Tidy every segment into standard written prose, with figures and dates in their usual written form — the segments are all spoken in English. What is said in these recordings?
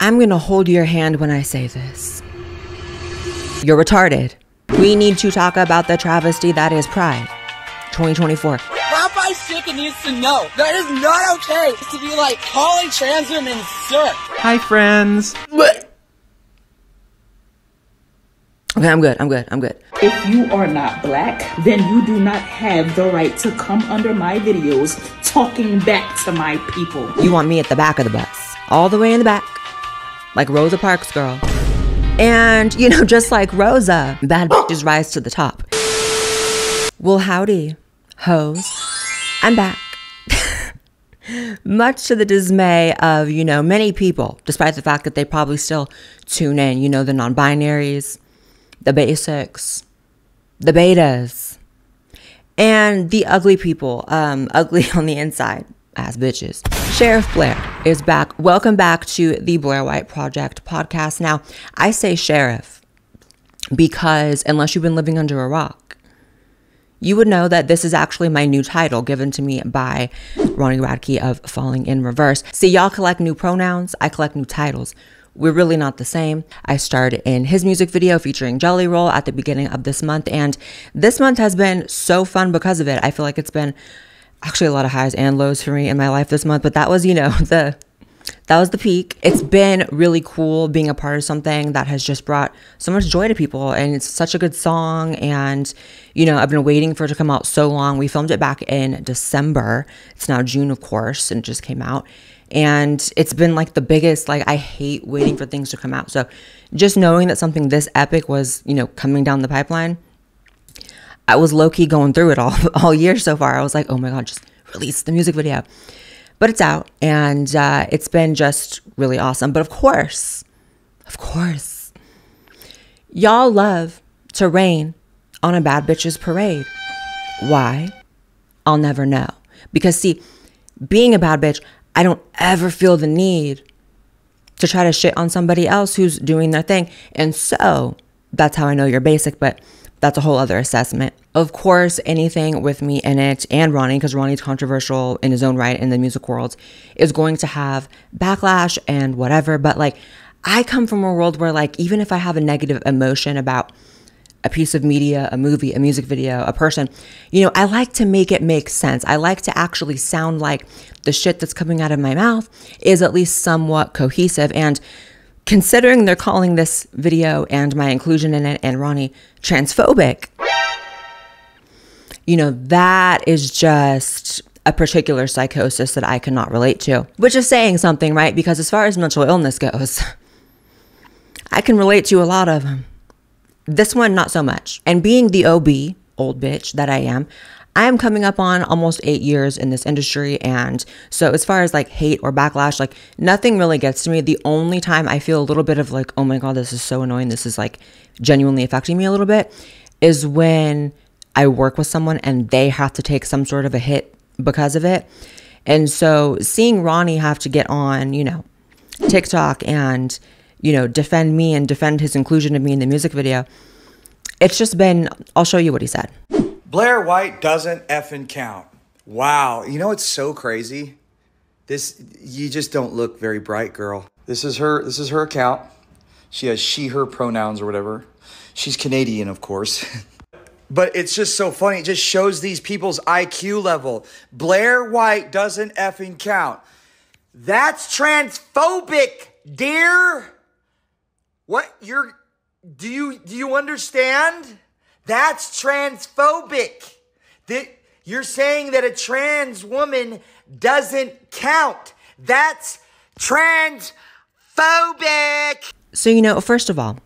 I'm gonna hold your hand when I say this. You're retarded. We need to talk about the travesty that is Pride 2024. Popeye's chicken needs to know that is not okay to be like calling trans women sir. Hi, friends. Okay, I'm good. If you are not black, then you do not have the right to come under my videos talking back to my people. You want me at the back of the bus, all the way in the back, like Rosa Parks girl. And, you know, just like Rosa, bad bitches rise to the top. Well, howdy, hoes. I'm back. Much to the dismay of, you know, many people, despite the fact that they probably still tune in, you know, the non-binaries, the basics, the betas, and the ugly people, ugly on the inside, ass bitches. Sheriff Blaire is back. Welcome back to the Blaire White Project podcast. Now, I say sheriff because unless you've been living under a rock, you would know that this is actually my new title given to me by Ronnie Radke of Falling in Reverse. See, y'all collect new pronouns. I collect new titles. We're really not the same. I starred in his music video featuring Jelly Roll at the beginning of this month. And this month has been so fun because of it. I feel like it's been actually a lot of highs and lows for me in my life this month. But that was, you know, that was the peak. It's been really cool being a part of something that has just brought so much joy to people. And it's such a good song. And, you know, I've been waiting for it to come out so long. We filmed it back in December. It's now June, of course, and it just came out. And it's been like the biggest, like, I hate waiting for things to come out. So just knowing that something this epic was, you know, coming down the pipeline, I was low-key going through it all year so far. I was like, oh my God, just release the music video. But it's out and it's been just really awesome. But of course, y'all love to rain on a bad bitch's parade. Why? I'll never know. Because see, being a bad bitch, I don't ever feel the need to try to shit on somebody else who's doing their thing. And so that's how I know you're basic, but that's a whole other assessment. Of course, anything with me in it and Ronnie, because Ronnie's controversial in his own right in the music world, is going to have backlash and whatever. But like, I come from a world where like, even if I have a negative emotion about a piece of media, a movie, a music video, a person, you know, I like to make it make sense. I like to actually sound like the shit that's coming out of my mouth is at least somewhat cohesive. And considering they're calling this video and my inclusion in it and Ronnie transphobic, you know, that is just a particular psychosis that I cannot relate to, which is saying something, right? Because as far as mental illness goes, I can relate to a lot of them. This one, not so much. And being the OB, old bitch that I am coming up on almost 8 years in this industry. And so as far as like hate or backlash, like nothing really gets to me. The only time I feel a little bit of like, oh my God, this is so annoying, this is like genuinely affecting me a little bit, is when I work with someone and they have to take some sort of a hit because of it. And so seeing Ronnie have to get on, you know, TikTok and, you know, defend me and defend his inclusion of me in the music video, it's just been, I'll show you what he said. Blaire White doesn't effing count. Wow. You know, it's so crazy. You just don't look very bright, girl. This is her account. She has she, her pronouns or whatever. She's Canadian, of course. But it's just so funny. It just shows these people's IQ level. Blaire White doesn't effing count. That's transphobic, dear. What? Do you understand? That's transphobic. You're saying that a trans woman doesn't count. That's transphobic. So, you know, first of all,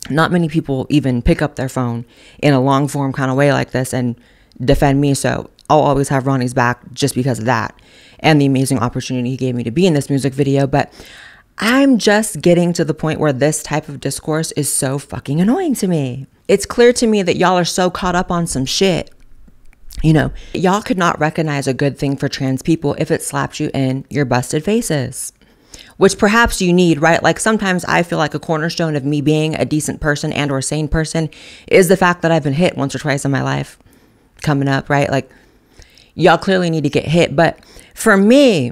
not many people even pick up their phone in a long form kind of way like this and defend me. So I'll always have Ronnie's back just because of that and the amazing opportunity he gave me to be in this music video. But I'm just getting to the point where this type of discourse is so fucking annoying to me. It's clear to me that y'all are so caught up on some shit. You know, y'all could not recognize a good thing for trans people if it slapped you in your busted faces, which perhaps you need, right? Like sometimes I feel like a cornerstone of me being a decent person and or sane person is the fact that I've been hit once or twice in my life coming up, right? Like y'all clearly need to get hit. But for me,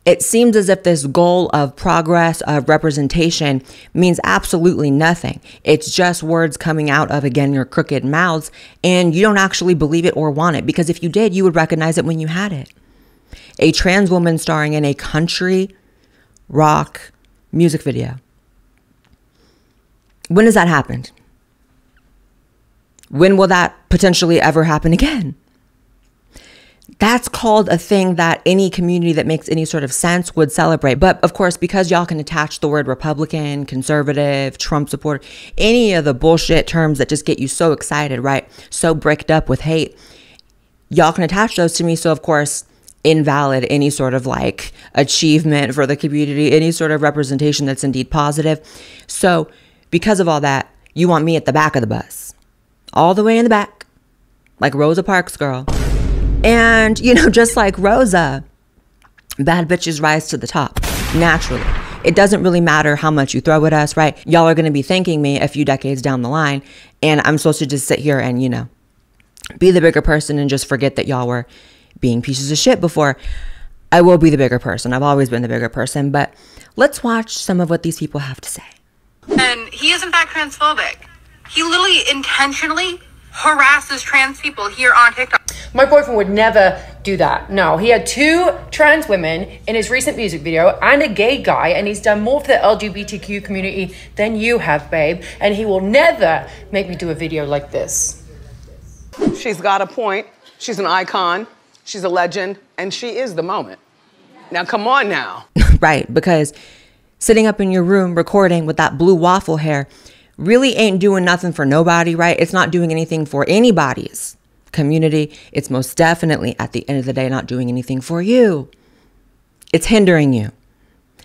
It seems as if this goal of progress, of representation, means absolutely nothing. It's just words coming out of, again, your crooked mouths, and you don't actually believe it or want it, because if you did, you would recognize it when you had it. A trans woman starring in a country rock music video. When has that happened? When will that potentially ever happen again? That's called a thing that any community that makes any sort of sense would celebrate. But of course, because y'all can attach the word Republican, conservative, Trump supporter, any of the bullshit terms that just get you so excited, right? So bricked up with hate. Y'all can attach those to me. So of course, invalid any sort of like achievement for the community, any sort of representation that's indeed positive. So because of all that, you want me at the back of the bus, all the way in the back, like Rosa Parks girl. And, you know, just like Rosa, bad bitches rise to the top naturally. It doesn't really matter how much you throw at us, right? Y'all are going to be thanking me a few decades down the line. And I'm supposed to just sit here and, you know, be the bigger person and just forget that y'all were being pieces of shit before. I will be the bigger person. I've always been the bigger person. But let's watch some of what these people have to say. And he is in fact transphobic. He literally intentionally harasses trans people here on TikTok. My boyfriend would never do that. No, he had 2 trans women in his recent music video and a gay guy, and he's done more for the LGBTQ community than you have, babe. And he will never make me do a video like this. She's got a point. She's an icon. She's a legend, and she is the moment. Now, come on now. Right, because sitting up in your room recording with that blue waffle hair really ain't doing nothing for nobody, right? It's not doing anything for anybody's community. It's most definitely, at the end of the day, not doing anything for you. It's hindering you.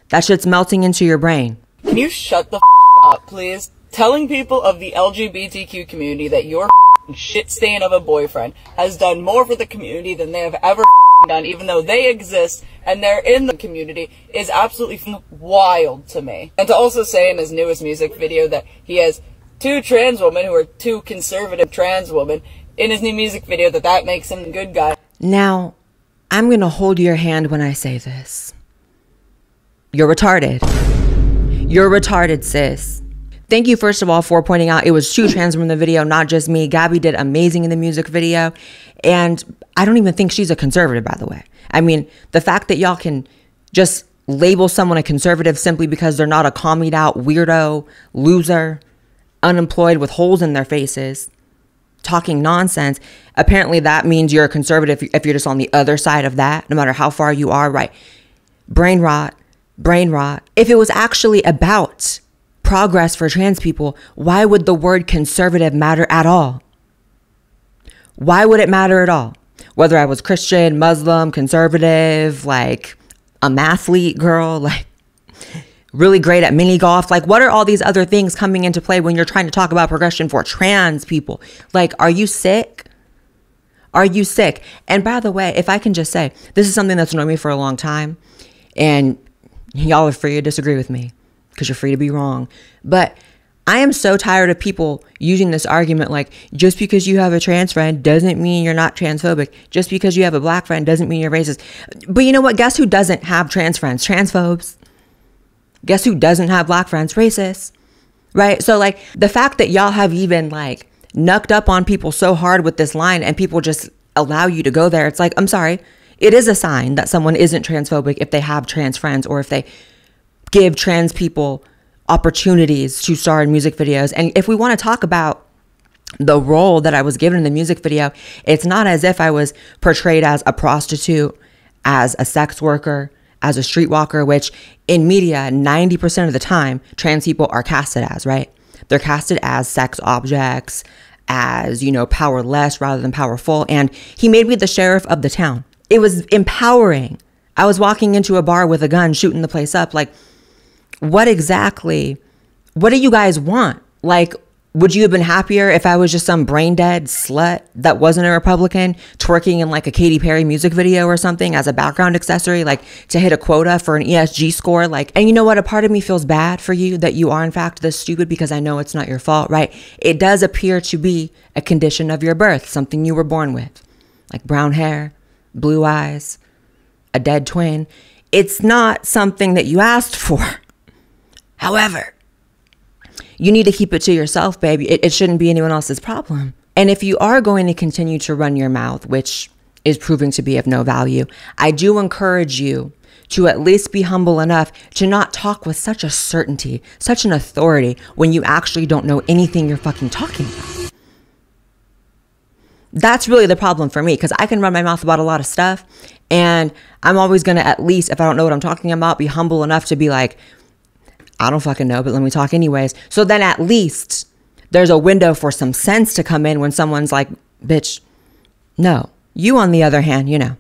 That shit's melting into your brain. Can you shut the up, please? Telling people of the LGBTQ community that your shit stain of a boyfriend has done more for the community than they have ever done, even though they exist and they're in the community, is absolutely wild to me. And to also say in his newest music video that he has 2 trans women who are 2 conservative trans women in his new music video, that makes him a good guy. Now, I'm gonna hold your hand when I say this. You're retarded. You're retarded, sis. Thank you, first of all, for pointing out it was 2 trans women in the video, not just me. Gabby did amazing in the music video. And I don't even think she's a conservative, by the way. I mean, the fact that y'all can just label someone a conservative simply because they're not a commied out weirdo, loser, unemployed with holes in their faces, talking nonsense. Apparently that means you're a conservative if you're just on the other side of that, no matter how far you are, right? Brain rot, brain rot. If it was actually about progress for trans people, why would the word conservative matter at all? Why would it matter at all? Whether I was Christian, Muslim, conservative, like a mathlete girl, like really great at mini golf. Like, what are all these other things coming into play when you're trying to talk about progression for trans people? Like, are you sick? Are you sick? And by the way, if I can just say, this is something that's annoyed me for a long time, and y'all are free to disagree with me because you're free to be wrong. But I am so tired of people using this argument like, just because you have a trans friend doesn't mean you're not transphobic. Just because you have a black friend doesn't mean you're racist. But you know what? Guess who doesn't have trans friends? Transphobes. Guess who doesn't have black friends? Racists. Right? So like the fact that y'all have even like knucked up on people so hard with this line and people just allow you to go there. It's like, I'm sorry. It is a sign that someone isn't transphobic if they have trans friends or if they give trans people opportunities to star in music videos. And if we want to talk about the role that I was given in the music video, it's not as if I was portrayed as a prostitute, as a sex worker, as a streetwalker, which in media, 90% of the time, trans people are casted as, right? They're casted as sex objects, as, you know, powerless rather than powerful. And he made me the sheriff of the town. It was empowering. I was walking into a bar with a gun, shooting the place up. Like, what do you guys want? Like, would you have been happier if I was just some brain dead slut that wasn't a Republican twerking in like a Katy Perry music video or something as a background accessory, like to hit a quota for an ESG score? Like, and you know what? A part of me feels bad for you that you are in fact this stupid because I know it's not your fault, right? It does appear to be a condition of your birth, something you were born with, like brown hair, blue eyes, a dead twin. It's not something that you asked for. However, you need to keep it to yourself, baby. It shouldn't be anyone else's problem. And if you are going to continue to run your mouth, which is proving to be of no value, I do encourage you to at least be humble enough to not talk with such a certainty, such an authority, when you actually don't know anything you're fucking talking about. That's really the problem for me, because I can run my mouth about a lot of stuff, and I'm always going to, at least if I don't know what I'm talking about, be humble enough to be like, I don't fucking know, but let me talk anyways. So then at least there's a window for some sense to come in when someone's like, bitch, no. You, on the other hand, you know,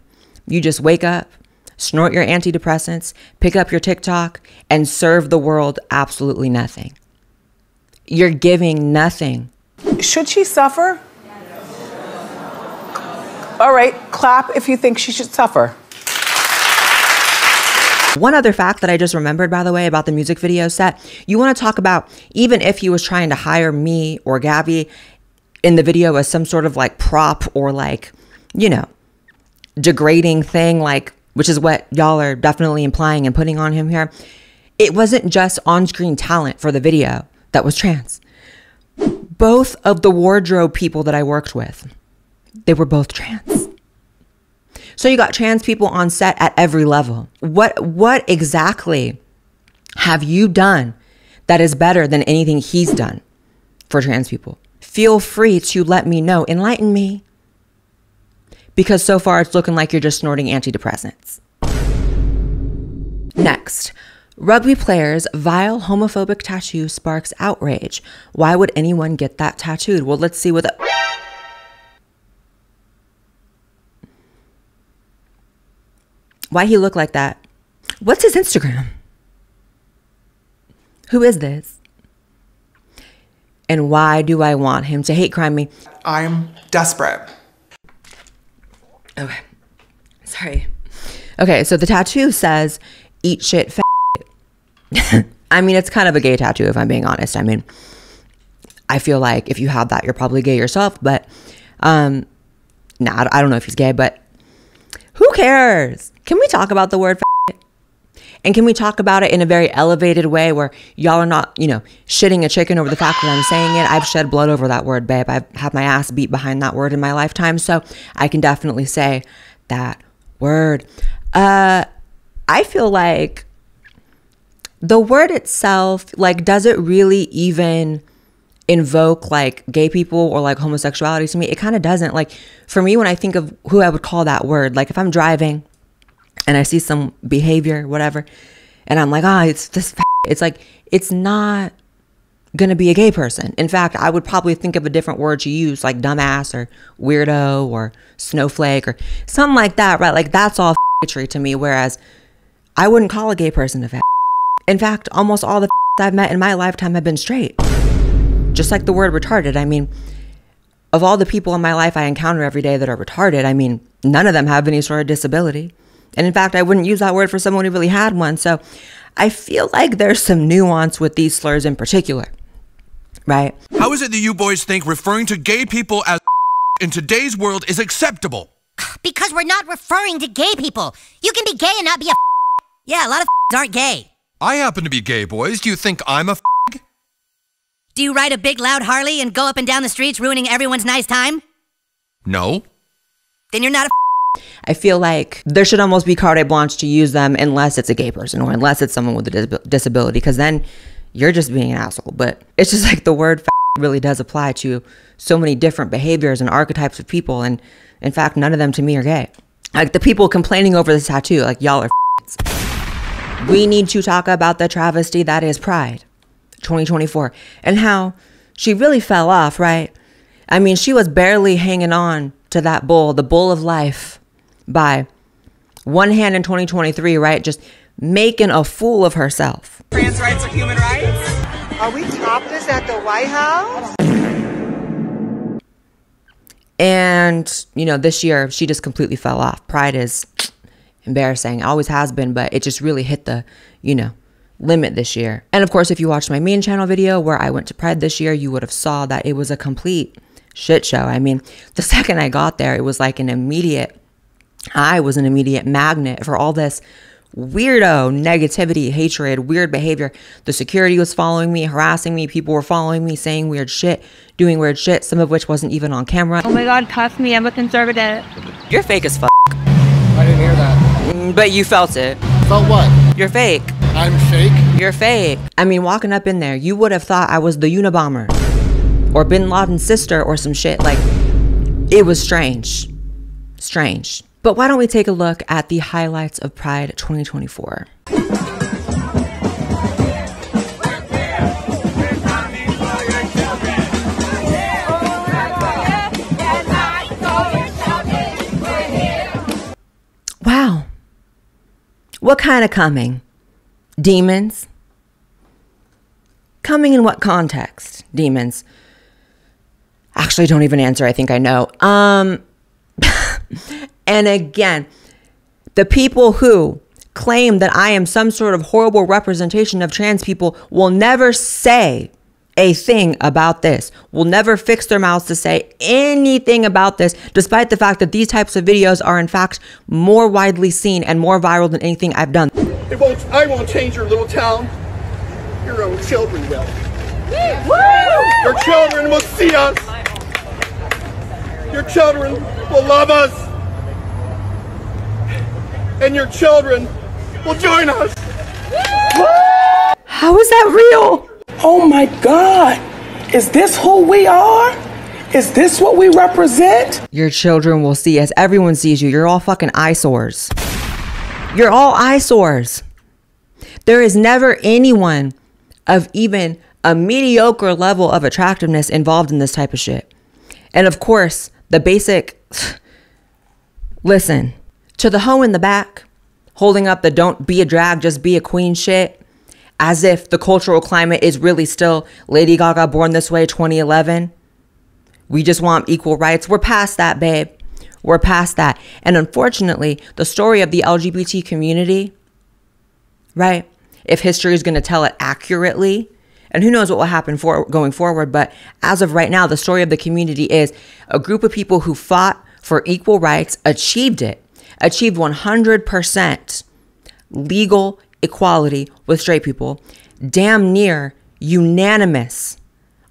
you just wake up, snort your antidepressants, pick up your TikTok, and serve the world absolutely nothing. You're giving nothing. Should she suffer? All right, clap if you think she should suffer. One other fact that I just remembered, by the way, about the music video set, you want to talk about, even if he was trying to hire me or Gabby in the video as some sort of like prop or like, you know, degrading thing, like, which is what y'all are definitely implying and putting on him here. It wasn't just on-screen talent for the video that was trans. Both of the wardrobe people that I worked with, they were both trans. So you got trans people on set at every level. What exactly have you done that is better than anything he's done for trans people? Feel free to let me know. Enlighten me. Because so far it's looking like you're just snorting antidepressants. Next, rugby player's vile homophobic tattoo sparks outrage. Why would anyone get that tattooed? Well, let's see what the... Why he look like that? What's his Instagram? Who is this? And why do I want him to hate crime me? I'm desperate. Okay. Sorry. Okay, so the tattoo says, eat shit fat. I mean, it's kind of a gay tattoo, if I'm being honest. I mean, I feel like if you have that, you're probably gay yourself, but I don't know if he's gay, but who cares? Can we talk about the word fat? And can we talk about it in a very elevated way where y'all are not, you know, shitting a chicken over the fact that I'm saying it? I've shed blood over that word, babe. I've had my ass beat behind that word in my lifetime. So I can definitely say that word. I feel like the word itself, like, does it really even invoke like gay people or like homosexuality to me? It kind of doesn't. Like, for me, when I think of who I would call that word, like if I'm driving and I see some behavior, whatever, and I'm like, it's this, it's like, it's not gonna be a gay person. In fact, I would probably think of a different word to use, like dumbass or weirdo or snowflake or something like that, right? Like, that's all tree to me, whereas I wouldn't call a gay person a fat. In fact, almost all the I've met in my lifetime have been straight. Just like the word retarded. I mean, of all the people in my life I encounter every day that are retarded, I mean, none of them have any sort of disability. And in fact, I wouldn't use that word for someone who really had one. So I feel like there's some nuance with these slurs in particular, right? How is it that you boys think referring to gay people as in today's world is acceptable? Because we're not referring to gay people. You can be gay and not be a Yeah, a lot of aren't gay. I happen to be gay, boys. Do you think I'm a Do you ride a big loud Harley and go up and down the streets ruining everyone's nice time? No. Then you're not a I feel like there should almost be carte blanche to use them unless it's a gay person or unless it's someone with a disability, because then you're just being an asshole. But it's just like the word really does apply to so many different behaviors and archetypes of people. And in fact, none of them to me are gay. Like the people complaining over this tattoo, like y'all are We need to talk about the travesty that is Pride 2024 and how she really fell off, right? I mean, she was barely hanging on to that bull, the bull of life, by one hand in 2023, right? Just making a fool of herself. Trans rights are human rights? Are we topless at the White House? And, you know, this year she just completely fell off. Pride is embarrassing. It always has been, but it just really hit the, you know, limit this year. And of course, if you watched my main channel video where I went to Pride this year, you would have saw that it was a complete shit show. I mean, the second I got there, it was like I was an immediate magnet for all this weirdo negativity, hatred, weird behavior. The security was following me, harassing me. People were following me, saying weird shit, doing weird shit, some of which wasn't even on camera. Oh my God, cuff me, I'm a conservative. You're fake as fuck. I didn't hear that. But you felt it. Felt what? You're fake. I'm fake? You're fake. I mean, walking up in there, you would have thought I was the Unabomber or Bin Laden's sister or some shit. Like, it was strange. Strange. But why don't we take a look at the highlights of Pride 2024? Wow. What kind of coming? Demons? Coming in what context? Demons. Actually, don't even answer. I think I know. And again, the people who claim that I am some sort of horrible representation of trans people will never say a thing about this, will never fix their mouths to say anything about this, despite the fact that these types of videos are in fact more widely seen and more viral than anything I've done. I won't change your little town. Your own children will. Your children will see us. Your children will love us. And your children will join us. How is that real? Oh my God. Is this who we are? Is this what we represent? Your children will see us. Everyone sees you. You're all fucking eyesores. You're all eyesores. There is never anyone of even a mediocre level of attractiveness involved in this type of shit. And of course, the basic, listen, to the hoe in the back, holding up the don't be a drag, just be a queen shit, as if the cultural climate is really still Lady Gaga Born This Way 2011. We just want equal rights. We're past that, babe. We're past that. And unfortunately, the story of the LGBT community, right? If history is going to tell it accurately, and who knows what will happen going forward, but as of right now, the story of the community is a group of people who fought for equal rights, achieved it, achieved 100% legal equality with straight people, damn near unanimous,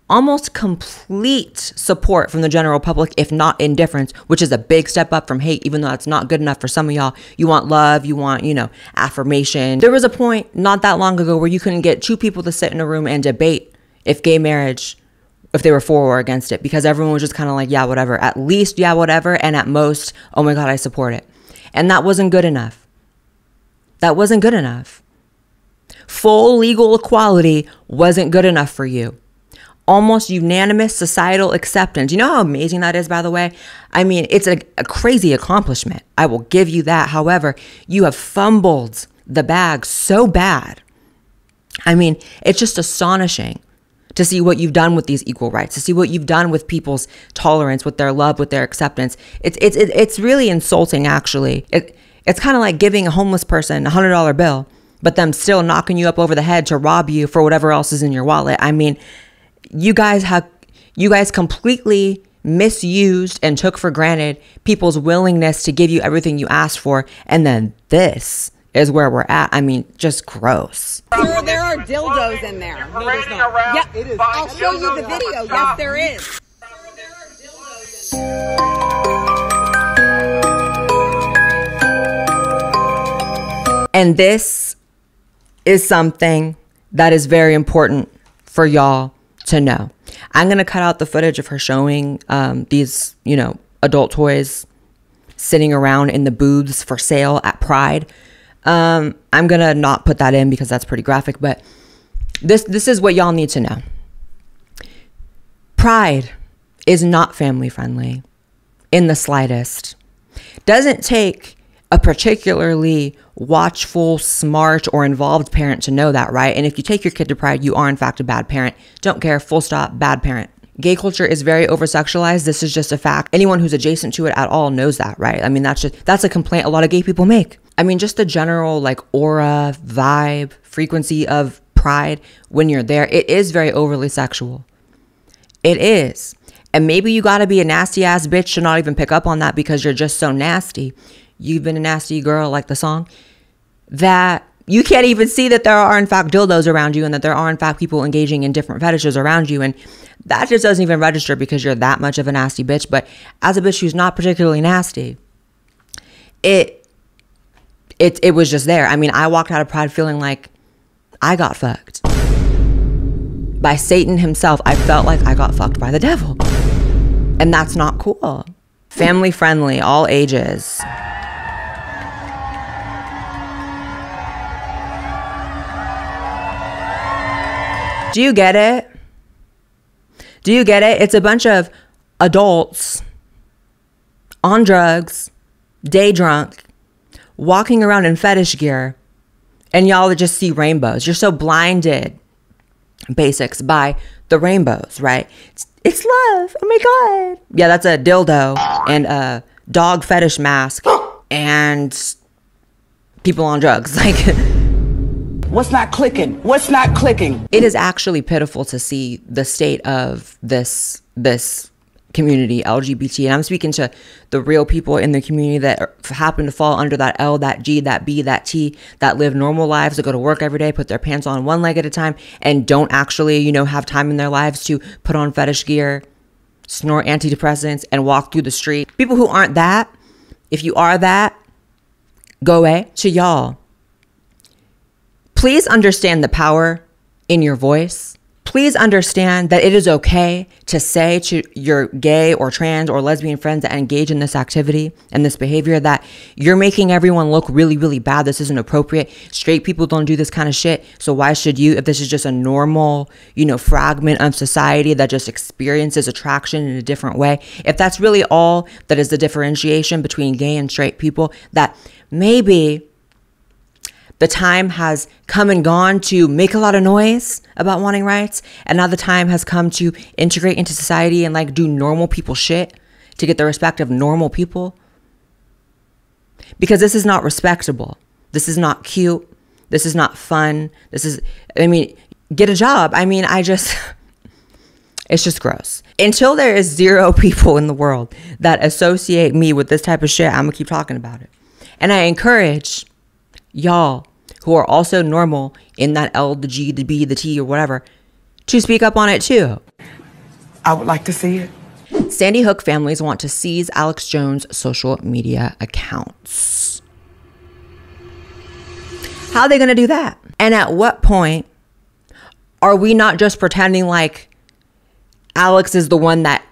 almost complete support from the general public, if not indifference, which is a big step up from hate, even though that's not good enough for some of y'all. You want love, you want, you know, affirmation. There was a point not that long ago where you couldn't get two people to sit in a room and debate if gay marriage, if they were for or against it, because everyone was just kind of like, yeah, whatever. At least, yeah, whatever. And at most, oh my God, I support it. And that wasn't good enough. That wasn't good enough. Full legal equality wasn't good enough for you. Almost unanimous societal acceptance. You know how amazing that is, by the way? I mean, it's a crazy accomplishment. I will give you that. However, you have fumbled the bag so bad. I mean, it's just astonishing to see what you've done with these equal rights, to see what you've done with people's tolerance, with their love, with their acceptance. It's really insulting, actually. It's kind of like giving a homeless person a $100 bill, but them still knocking you up over the head to rob you for whatever else is in your wallet. I mean, you guys completely misused and took for granted people's willingness to give you everything you asked for. And then this is where we're at. I mean, just gross. Sir, there are dildos in there. No, there's not. Yeah, it is. I'll show you the video. Yes, there is. And this is something that is very important for y'all to know. I'm going to cut out the footage of her showing these, you know, adult toys sitting around in the booths for sale at Pride. I'm going to not put that in because that's pretty graphic, but this is what y'all need to know. Pride is not family friendly in the slightest. Doesn't take a particularly watchful, smart, or involved parent to know that, right? And if you take your kid to Pride, you are in fact a bad parent. Don't care, full stop, bad parent. Gay culture is very over-sexualized. This is just a fact. Anyone who's adjacent to it at all knows that, right? I mean, that's a complaint a lot of gay people make. I mean, just the general like aura, vibe, frequency of Pride when you're there, it is very overly sexual. It is. And maybe you gotta be a nasty ass bitch to not even pick up on that because you're just so nasty. You've been a nasty girl, like the song. that you can't even see that there are in fact dildos around you and that there are in fact people engaging in different fetishes around you. And that just doesn't even register because you're that much of a nasty bitch. But as a bitch who's not particularly nasty, it was just there. I mean, I walked out of Pride feeling like I got fucked by Satan himself. I felt like I got fucked by the devil. And that's not cool. Family friendly, all ages. Do you get it? Do you get it? It's a bunch of adults on drugs, day drunk, walking around in fetish gear, and y'all just see rainbows. You're so blinded, basics, by the rainbows, right? It's love. Oh my God. Yeah, that's a dildo and a dog fetish mask and people on drugs. Like, what's not clicking? What's not clicking? It is actually pitiful to see the state of this community, LGBT. And I'm speaking to the real people in the community that happen to fall under that L, that G, that B, that T, that live normal lives, that go to work every day, put their pants on one leg at a time, and don't actually, you know, have time in their lives to put on fetish gear, snort antidepressants, and walk through the street. People who aren't that, if you are that, go away. To y'all, please understand the power in your voice. Please understand that it is okay to say to your gay or trans or lesbian friends that engage in this activity and this behavior that you're making everyone look really, really bad. This isn't appropriate. Straight people don't do this kind of shit. So why should you, if this is just a normal, you know, fragment of society that just experiences attraction in a different way? If that's really all that is the differentiation between gay and straight people, that maybe the time has come and gone to make a lot of noise about wanting rights. And now the time has come to integrate into society and like do normal people shit to get the respect of normal people. Because this is not respectable. This is not cute. This is not fun. This is, I mean, get a job. I mean, it's just gross. Until there is 0 people in the world that associate me with this type of shit, I'm gonna keep talking about it. And I encourage y'all who are also normal in that L, the G, the B, the T, or whatever, to speak up on it too. I would like to see it. Sandy Hook families want to seize Alex Jones' social media accounts. How are they going to do that? And at what point are we not just pretending like Alex is the one that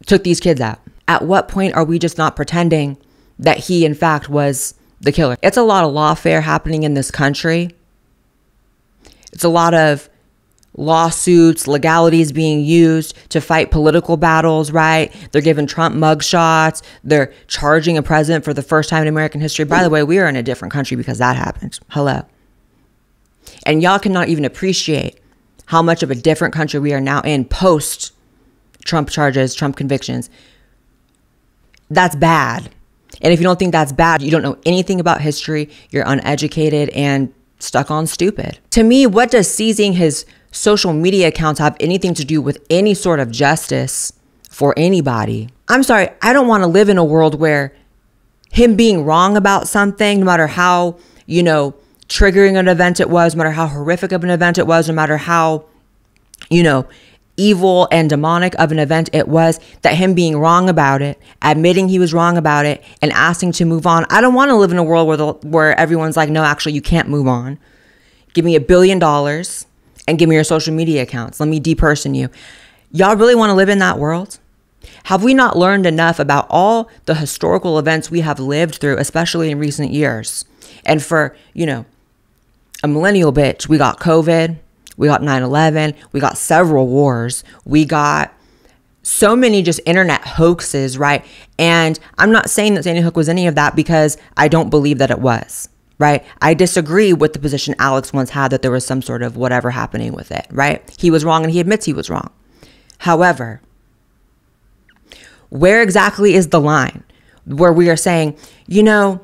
took these kids out? At what point are we just not pretending that he in fact was the killer? It's a lot of lawfare happening in this country. It's a lot of lawsuits, legalities being used to fight political battles, right? They're giving Trump mugshots. They're charging a president for the first time in American history. By the way, we are in a different country because that happened. Hello. And y'all cannot even appreciate how much of a different country we are now in post Trump charges, Trump convictions. That's bad. And if you don't think that's bad, you don't know anything about history, you're uneducated and stuck on stupid. To me, what does seizing his social media accounts have anything to do with any sort of justice for anybody? I'm sorry, I don't want to live in a world where him being wrong about something, no matter how, you know, triggering an event it was, no matter how horrific of an event it was, no matter how, you know, evil and demonic of an event it was, that him being wrong about it, admitting he was wrong about it, and asking to move on. I don't want to live in a world where everyone's like, no, actually, you can't move on. Give me $1 billion and give me your social media accounts. Let me deperson you. Y'all really want to live in that world? Have we not learned enough about all the historical events we have lived through, especially in recent years? And for, you know, a millennial bitch, we got COVID. We got 9/11. We got several wars. We got so many just internet hoaxes, right? And I'm not saying that Sandy Hook was any of that because I don't believe that it was, right? I disagree with the position Alex once had that there was some sort of whatever happening with it, right? He was wrong and he admits he was wrong. However, where exactly is the line where we are saying, you know,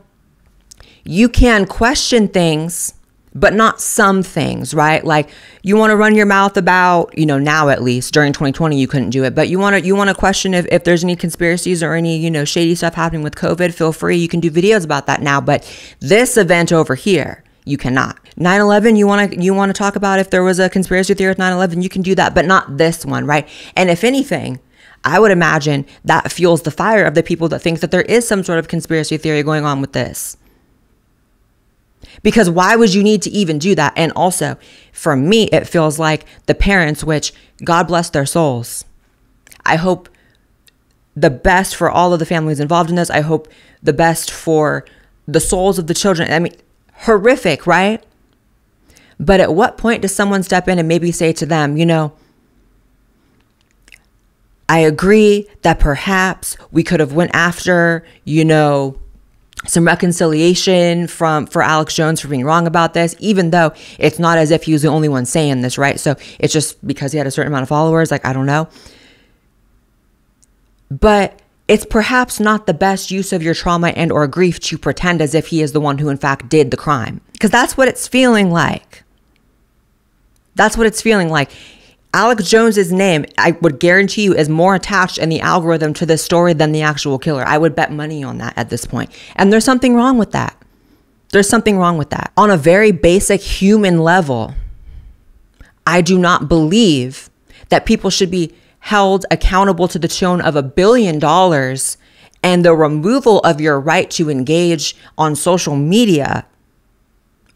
you can question things but not some things, right? Like you want to run your mouth about, you know, now at least during 2020, you couldn't do it, but you want to question if there's any conspiracies or any, you know, shady stuff happening with COVID, feel free. You can do videos about that now, but this event over here, you cannot. 9/11, you want to talk about if there was a conspiracy theory with 9/11, you can do that, but not this one, right? And if anything, I would imagine that fuels the fire of the people that think that there is some sort of conspiracy theory going on with this. Because why would you need to even do that? And also, for me, it feels like the parents, which God bless their souls. I hope the best for all of the families involved in this. I hope the best for the souls of the children. I mean, horrific, right? But at what point does someone step in and maybe say to them, you know, I agree that perhaps we could have went after, you know, some reconciliation for Alex Jones for being wrong about this, even though it's not as if he was the only one saying this, right? So it's just because he had a certain amount of followers, like, I don't know. But it's perhaps not the best use of your trauma and or grief to pretend as if he is the one who in fact did the crime. Because that's what it's feeling like. That's what it's feeling like. Alex Jones's name, I would guarantee you, is more attached in the algorithm to this story than the actual killer. I would bet money on that at this point. And there's something wrong with that. There's something wrong with that. On a very basic human level, I do not believe that people should be held accountable to the tune of $1 billion and the removal of your right to engage on social media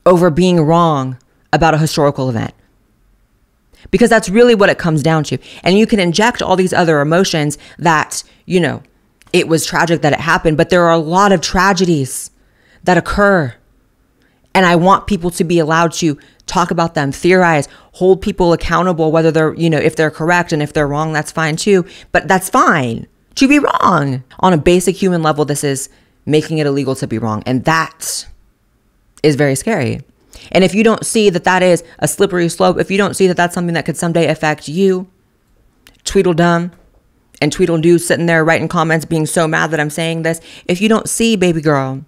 over being wrong about a historical event. Because that's really what it comes down to. And you can inject all these other emotions that, you know, it was tragic that it happened, but there are a lot of tragedies that occur. And I want people to be allowed to talk about them, theorize, hold people accountable, whether they're, you know, if they're correct, and if they're wrong, that's fine too. But that's fine to be wrong. On a basic human level, this is making it illegal to be wrong. And that is very scary. And if you don't see that that is a slippery slope, if you don't see that that's something that could someday affect you, Tweedledum and Tweedledoo sitting there writing comments being so mad that I'm saying this, if you don't see, baby girl,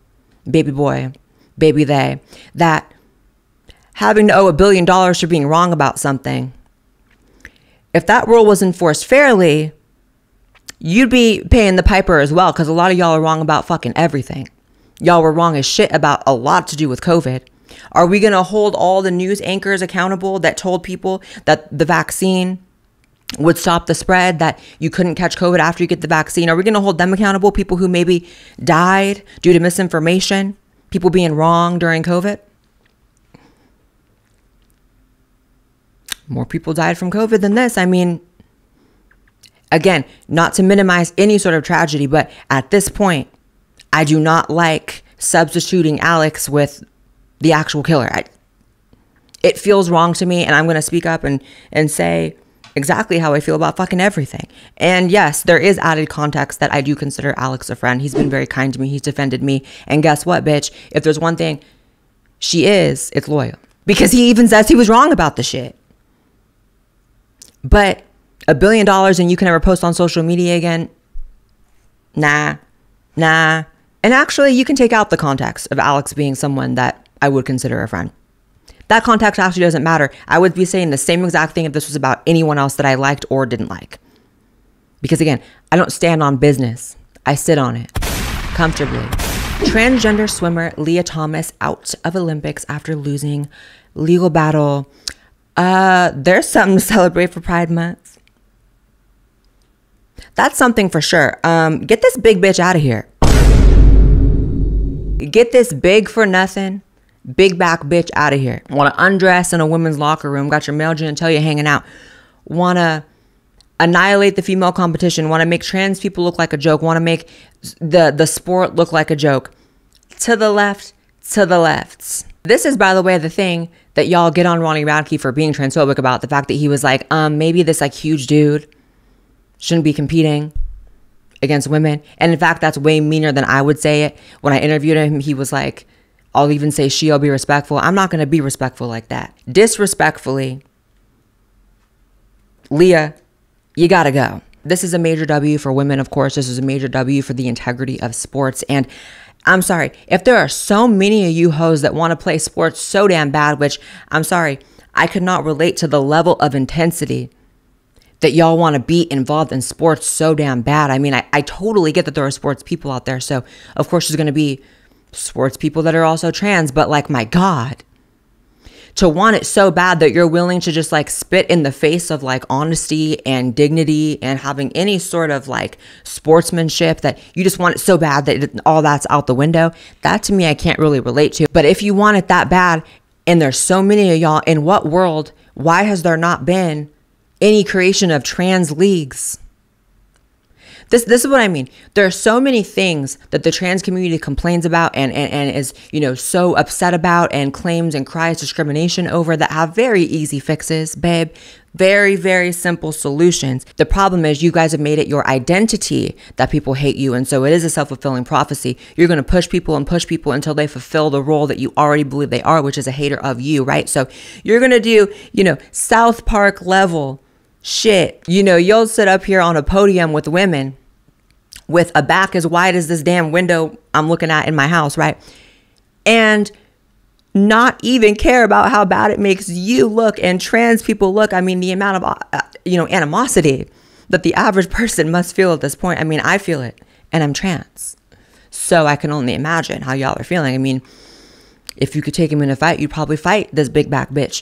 baby boy, baby they, that having to owe $1 billion for being wrong about something, if that rule was enforced fairly, you'd be paying the piper as well, because a lot of y'all are wrong about fucking everything. Y'all were wrong as shit about a lot to do with COVID. Are we going to hold all the news anchors accountable that told people that the vaccine would stop the spread, that you couldn't catch COVID after you get the vaccine? Are we going to hold them accountable? People who maybe died due to misinformation, people being wrong during COVID? More people died from COVID than this. I mean, again, not to minimize any sort of tragedy, but at this point, I do not like substituting Alex with the actual killer. It feels wrong to me, and I'm going to speak up and say exactly how I feel about fucking everything. And yes, there is added context that I do consider Alex a friend. He's been very kind to me. He's defended me. And guess what, bitch? If there's one thing she is, it's loyal. Because he even says he was wrong about the shit. But $1 billion and you can never post on social media again? Nah. And actually, you can take out the context of Alex being someone that I would consider a friend. That context actually doesn't matter. I would be saying the same exact thing if this was about anyone else that I liked or didn't like. Because again, I don't stand on business. I sit on it comfortably. Transgender swimmer Leah Thomas out of Olympics after losing legal battle. There's something to celebrate for Pride Month. That's something for sure. Get this big bitch out of here. Get this big for nothing, big back bitch out of here. Want to undress in a women's locker room, got your male genitalia hanging out. Want to annihilate the female competition, want to make trans people look like a joke, want to make the sport look like a joke. To the left, to the lefts. This is, by the way, the thing that y'all get on Ronnie Radke for being transphobic about, the fact that he was like, maybe this like huge dude shouldn't be competing against women. And in fact, that's way meaner than I would say it. When I interviewed him, he was like, I'll even say she, I'll be respectful. I'm not going to be respectful like that. Disrespectfully, Leah, you got to go. This is a major W for women, of course. This is a major W for the integrity of sports. And I'm sorry. If there are so many of you hoes that want to play sports so damn bad, which I'm sorry, I could not relate to the level of intensity that y'all want to be involved in sports so damn bad. I mean, I totally get that there are sports people out there. So of course there's going to be sports people that are also trans, but like, my God, to want it so bad that you're willing to just like spit in the face of like honesty and dignity and having any sort of like sportsmanship, that you just want it so bad that all that's out the window. That to me, I can't really relate to. But if you want it that bad and there's so many of y'all, in what world, why has there not been any creation of trans leagues? This is what I mean. There are so many things that the trans community complains about and is, you know, so upset about and claims and cries discrimination over, that have very easy fixes, babe. Very, very simple solutions. The problem is you guys have made it your identity that people hate you. And so it is a self-fulfilling prophecy. You're going to push people until they fulfill the role that you already believe they are, which is a hater of you, right? So you're going to do, you know, South Park level shit. You know, you'll sit up here on a podium with women with a back as wide as this damn window I'm looking at in my house, right? And not even care about how bad it makes you look and trans people look. I mean, the amount of, you know, animosity that the average person must feel at this point. I mean, I feel it, and I'm trans. So I can only imagine how y'all are feeling. I mean, if you could take him in a fight, you'd probably fight this big back bitch.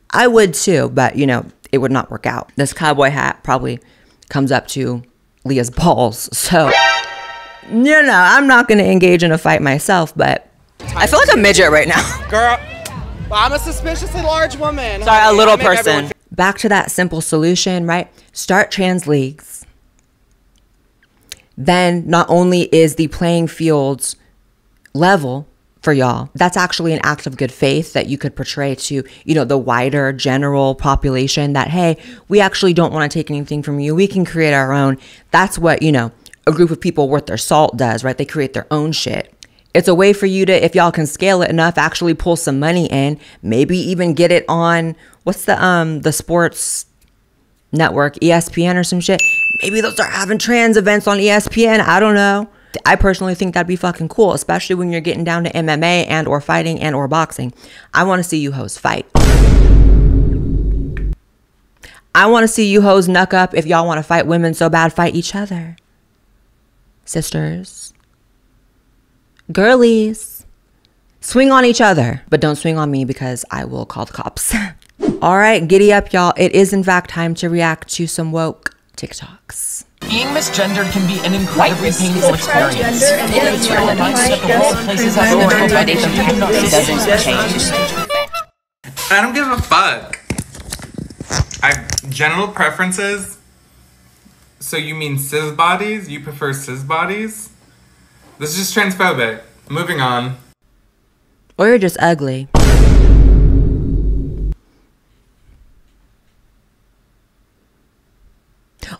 I would too, but you know, it would not work out. This cowboy hat probably comes up to Leah's balls. So, you know, I'm not going to engage in a fight myself, but I feel like a midget right now. Girl, I'm a suspiciously large woman. Sorry, a little person. Back to that simple solution, right? Start trans leagues. Then not only is the playing fields level for y'all, that's actually an act of good faith that you could portray to, you know, the wider general population, that, hey, we actually don't want to take anything from you. We can create our own. That's what, you know, a group of people worth their salt does, right? They create their own shit. It's a way for you to, if y'all can scale it enough, actually pull some money in, maybe even get it on, what's the sports network, ESPN or some shit. Maybe they'll start having trans events on ESPN. I don't know. I personally think that'd be fucking cool, especially when you're getting down to MMA and or fighting and or boxing. I want to see you hoes fight. I want to see you hoes knuck up. If y'all want to fight women so bad, fight each other. Sisters. Girlies. Swing on each other, but don't swing on me because I will call the cops. All right, giddy up, y'all. It is in fact time to react to some woke TikToks. Being misgendered can be an incredibly painful experience. It's a reminder that the world places us in a validation doesn't change. I don't give a fuck. I have genital preferences. So you mean cis bodies? You prefer cis bodies? This is just transphobic. Moving on. Or you're just ugly.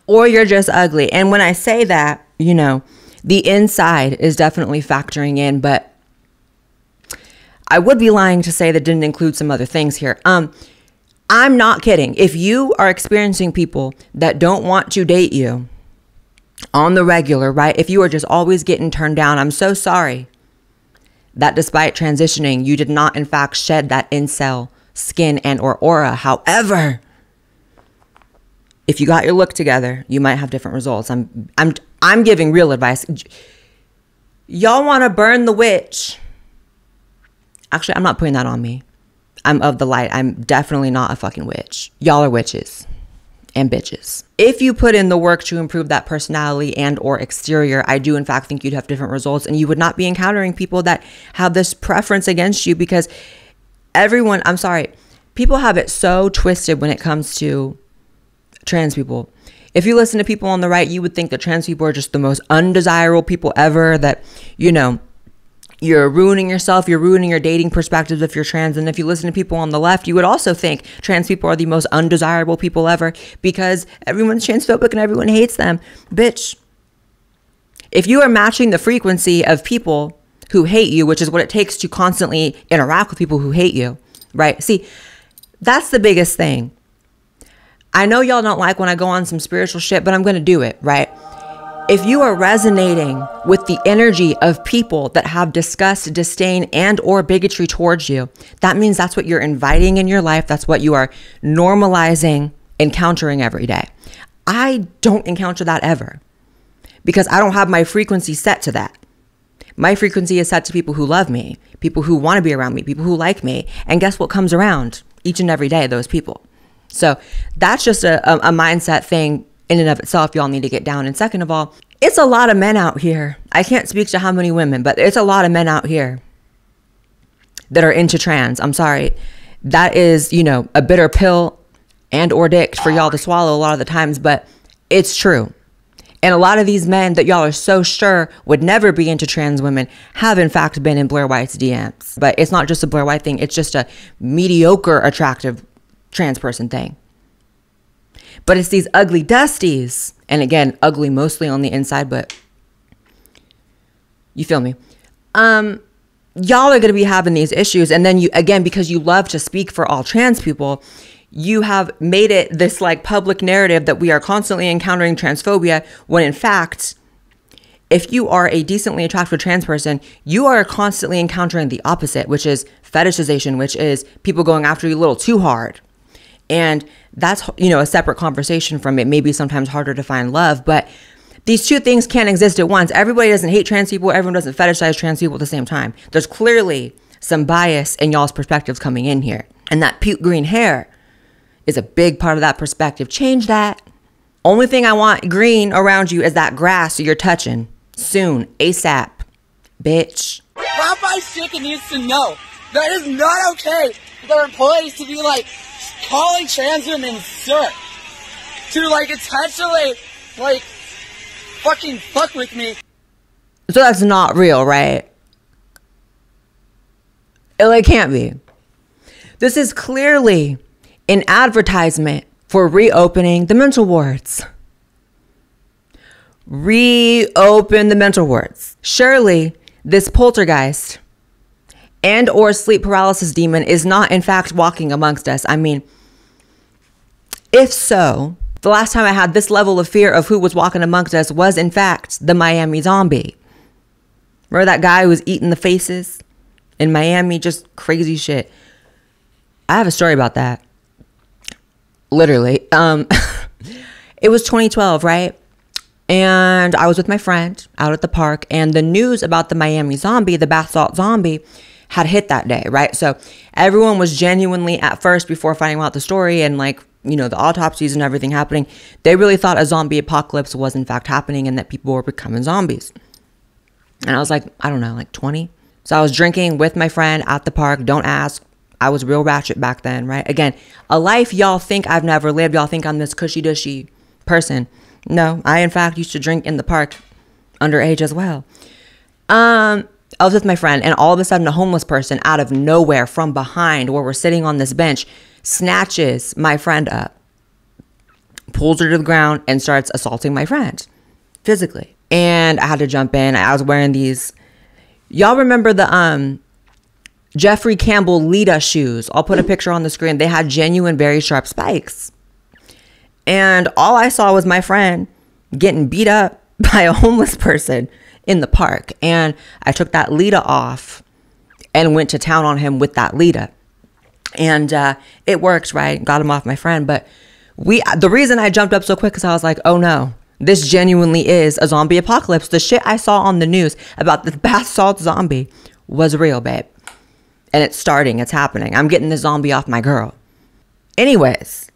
Or you're just ugly. And when I say that, you know, the inside is definitely factoring in, but I would be lying to say that didn't include some other things here. I'm not kidding. If you are experiencing people that don't want to date you on the regular, right? If you are just always getting turned down, I'm so sorry that despite transitioning, you did not in fact shed that incel skin and or aura. However, if you got your look together, you might have different results. I'm giving real advice. Y'all want to burn the witch. Actually, I'm not putting that on me. I'm of the light. I'm definitely not a fucking witch. Y'all are witches and bitches. If you put in the work to improve that personality and or exterior, I do in fact think you'd have different results, and you would not be encountering people that have this preference against you, because everyone, I'm sorry, people have it so twisted when it comes to trans people. If you listen to people on the right, you would think that trans people are just the most undesirable people ever, that, you know, you're ruining yourself, you're ruining your dating perspectives if you're trans. And if you listen to people on the left, you would also think trans people are the most undesirable people ever because everyone's transphobic and everyone hates them. Bitch, if you are matching the frequency of people who hate you, which is what it takes to constantly interact with people who hate you, right? See, that's the biggest thing. I know y'all don't like when I go on some spiritual shit, but I'm going to do it, right? If you are resonating with the energy of people that have disgust, disdain, and or bigotry towards you, that means that's what you're inviting in your life. That's what you are normalizing, encountering every day. I don't encounter that ever because I don't have my frequency set to that. My frequency is set to people who love me, people who want to be around me, people who like me. And guess what comes around each and every day? Those people. So that's just a mindset thing in and of itself. Y'all need to get down. And second of all, it's a lot of men out here. I can't speak to how many women, but it's a lot of men out here that are into trans. I'm sorry. That is, you know, a bitter pill and or dick for y'all to swallow a lot of the times, but it's true. And a lot of these men that y'all are so sure would never be into trans women have in fact been in Blaire White's DMs. But it's not just a Blaire White thing. It's just a mediocre, attractive trans person thing. But it's these ugly dusties. And again, ugly mostly on the inside, but you feel me? Y'all are going to be having these issues. And then you, again, because you love to speak for all trans people, you have made it this like public narrative that we are constantly encountering transphobia, when in fact, if you are a decently attractive trans person, you are constantly encountering the opposite, which is fetishization, which is people going after you a little too hard. And that's, you know, a separate conversation from it. Maybe sometimes harder to find love, but these two things can't exist at once. Everybody doesn't hate trans people. Everyone doesn't fetishize trans people at the same time. There's clearly some bias in y'all's perspectives coming in here. And that puke green hair is a big part of that perspective. Change that. Only thing I want green around you is that grass you're touching. Soon. ASAP. Bitch. Popeye's Chicken needs to know that is not okay for their employees to be like calling trans women sir. To like intentionally like fucking fuck with me. So that's not real, right? It can't be. This is clearly an advertisement for reopening the mental wards. Reopen the mental wards. Surely this poltergeist and or sleep paralysis demon is not in fact walking amongst us. I mean, if so, the last time I had this level of fear of who was walking amongst us was in fact the Miami zombie. Remember that guy who was eating the faces in Miami? Just crazy shit. I have a story about that. Literally. It was 2012, right? And I was with my friend out at the park, and the news about the Miami zombie, the bath salt zombie, had hit that day, right? So everyone was genuinely, at first, before finding out the story and like, you know, the autopsies and everything happening, they really thought a zombie apocalypse was in fact happening and that people were becoming zombies. And I was like, I don't know, like 20. So I was drinking with my friend at the park. Don't ask. I was real ratchet back then, right? Again, a life y'all think I've never lived. Y'all think I'm this cushy-dushy person. No, I in fact used to drink in the park underage as well. I was with my friend, and all of a sudden a homeless person out of nowhere from behind where we're sitting on this bench snatches my friend up, pulls her to the ground, and starts assaulting my friend physically. And I had to jump in. I was wearing these, y'all remember the Jeffrey Campbell Lita shoes? I'll put a picture on the screen. They had genuine, very sharp spikes. And all I saw was my friend getting beat up by a homeless person in the park. And I took that Lita off and went to town on him with that Lita. And it worked, right? Got him off my friend. But the reason I jumped up so quick is I was like, oh no, this genuinely is a zombie apocalypse. The shit I saw on the news about the bath salt zombie was real, babe. And it's starting. It's happening. I'm getting the zombie off my girl. Anyways,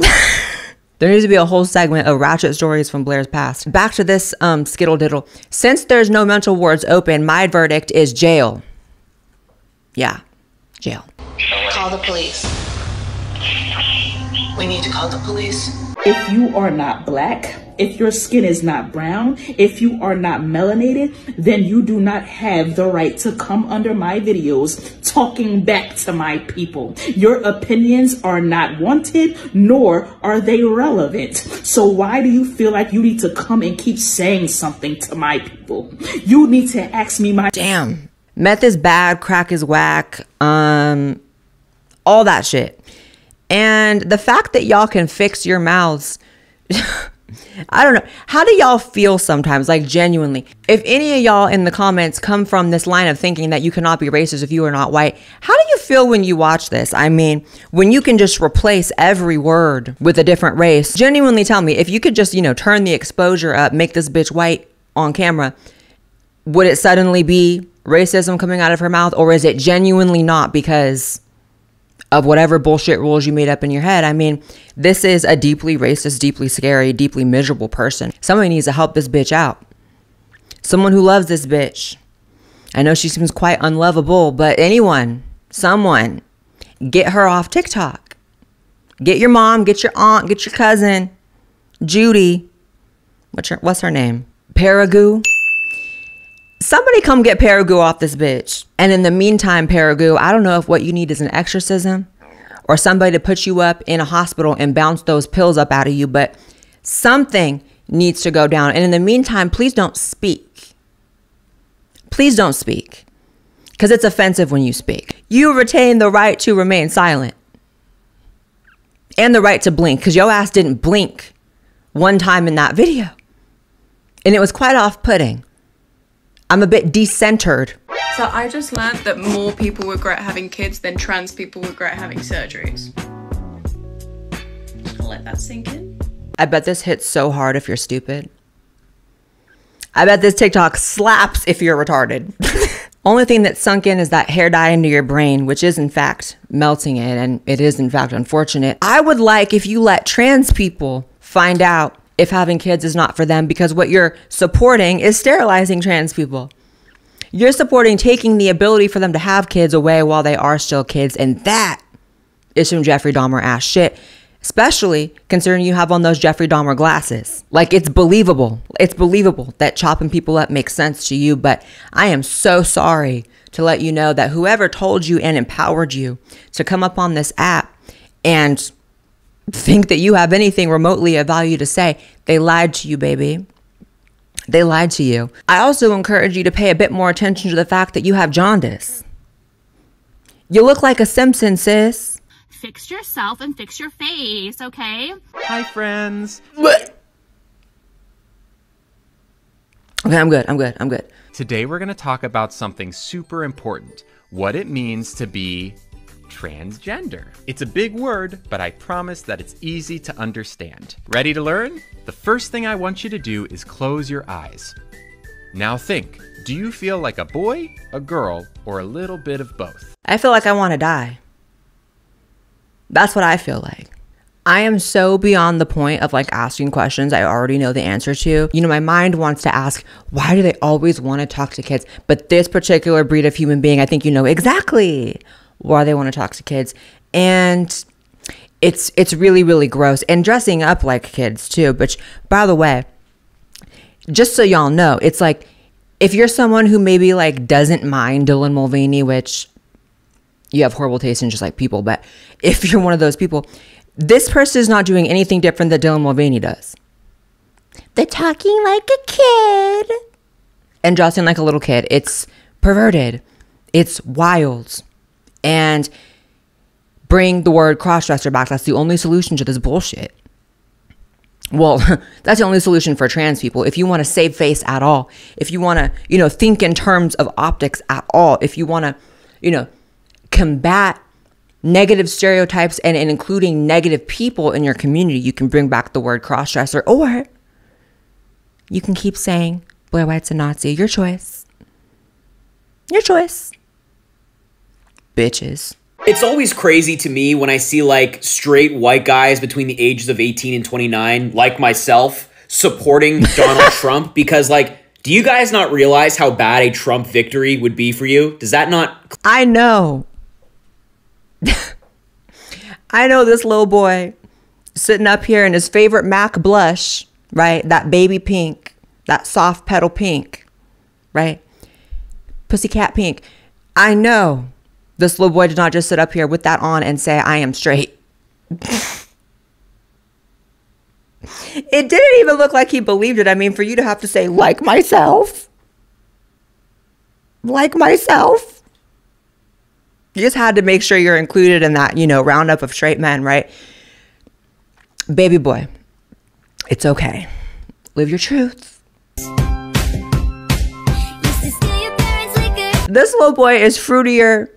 there needs to be a whole segment of ratchet stories from Blaire's past. Back to this skittle diddle. Since there's no mental wards open, my verdict is jail. Yeah, jail. Call the police. We need to call the police. If you are not black, if your skin is not brown, if you are not melanated, then you do not have the right to come under my videos talking back to my people. Your opinions are not wanted, nor are they relevant. So why do you feel like you need to come and keep saying something to my people? You need to ask me my— Damn. Meth is bad, crack is whack, all that shit. And the fact that y'all can fix your mouths I don't know. How do y'all feel sometimes? Like, genuinely, if any of y'all in the comments come from this line of thinking that you cannot be racist if you are not white, how do you feel when you watch this? I mean, when you can just replace every word with a different race. Genuinely tell me, if you could just, you know, turn the exposure up, make this bitch white on camera, would it suddenly be racism coming out of her mouth? Or is it genuinely not because of whatever bullshit rules you made up in your head? I mean, this is a deeply racist, deeply scary, deeply miserable person. Somebody needs to help this bitch out. Someone who loves this bitch. I know she seems quite unlovable, but someone, get her off TikTok. Get your mom, get your aunt, get your cousin, Judy. What's her name? Paragu. Somebody come get Paragu off this bitch. And in the meantime, Paragu, I don't know if what you need is an exorcism or somebody to put you up in a hospital and bounce those pills up out of you, but something needs to go down. And in the meantime, please don't speak. Please don't speak, because it's offensive when you speak. You retain the right to remain silent and the right to blink, because your ass didn't blink one time in that video. And it was quite off-putting. I'm a bit decentered. So I just learned that more people regret having kids than trans people regret having surgeries. I'll let that sink in. I bet this hits so hard if you're stupid. I bet this TikTok slaps if you're retarded. Only thing that's sunk in is that hair dye into your brain, which is in fact melting it, and it is in fact unfortunate. I would like if you let trans people find out if having kids is not for them, because what you're supporting is sterilizing trans people. You're supporting taking the ability for them to have kids away while they are still kids, and that is some Jeffrey Dahmer ass shit, especially considering you have on those Jeffrey Dahmer glasses. Like, it's believable. It's believable that chopping people up makes sense to you, but I am so sorry to let you know that whoever told you and empowered you to come up on this app and think that you have anything remotely of value to say, they lied to you, baby. They lied to you. I also encourage you to pay a bit more attention to the fact that you have jaundice. You look like a Simpson, sis. Fix yourself and fix your face, okay? Hi, friends. What? Okay, I'm good. Today we're going to talk about something super important. What it means to be transgender. It's a big word, but I promise that it's easy to understand. Ready to learn? The first thing I want you to do is close your eyes. Now think, do you feel like a boy, a girl, or a little bit of both? I feel like I want to die. That's what I feel like. I am so beyond the point of like asking questions I already know the answer to. You know, my mind wants to ask, why do they always want to talk to kids? But this particular breed of human being, I think you know exactly why they want to talk to kids. And it's really, really gross. And dressing up like kids too. But by the way, just so y'all know, it's like, if you're someone who maybe like doesn't mind Dylan Mulvaney, which you have horrible taste in just like people, but if you're one of those people, this person is not doing anything different than Dylan Mulvaney does. They're talking like a kid and dressing like a little kid. It's perverted. It's wild. And bring the word crossdresser back. That's the only solution to this bullshit. Well, that's the only solution for trans people. If you want to save face at all, if you want to, you know, think in terms of optics at all, if you want to, you know, combat negative stereotypes and including negative people in your community, you can bring back the word crossdresser, or you can keep saying Blaire White's a Nazi. Your choice. Your choice. Bitches. It's always crazy to me when I see like straight white guys between the ages of 18 and 29, like myself, supporting Donald Trump, because like, do you guys not realize how bad a Trump victory would be for you? Does that not? I know. I know this little boy sitting up here in his favorite MAC blush, right? That baby pink, that soft petal pink, right? Pussycat pink. I know this little boy did not just sit up here with that on and say, I am straight. It didn't even look like he believed it. I mean, for you to have to say, like myself. Like myself. You just had to make sure you're included in that, you know, roundup of straight men, right? Baby boy, It's okay. Live your truth. This little boy is fruitier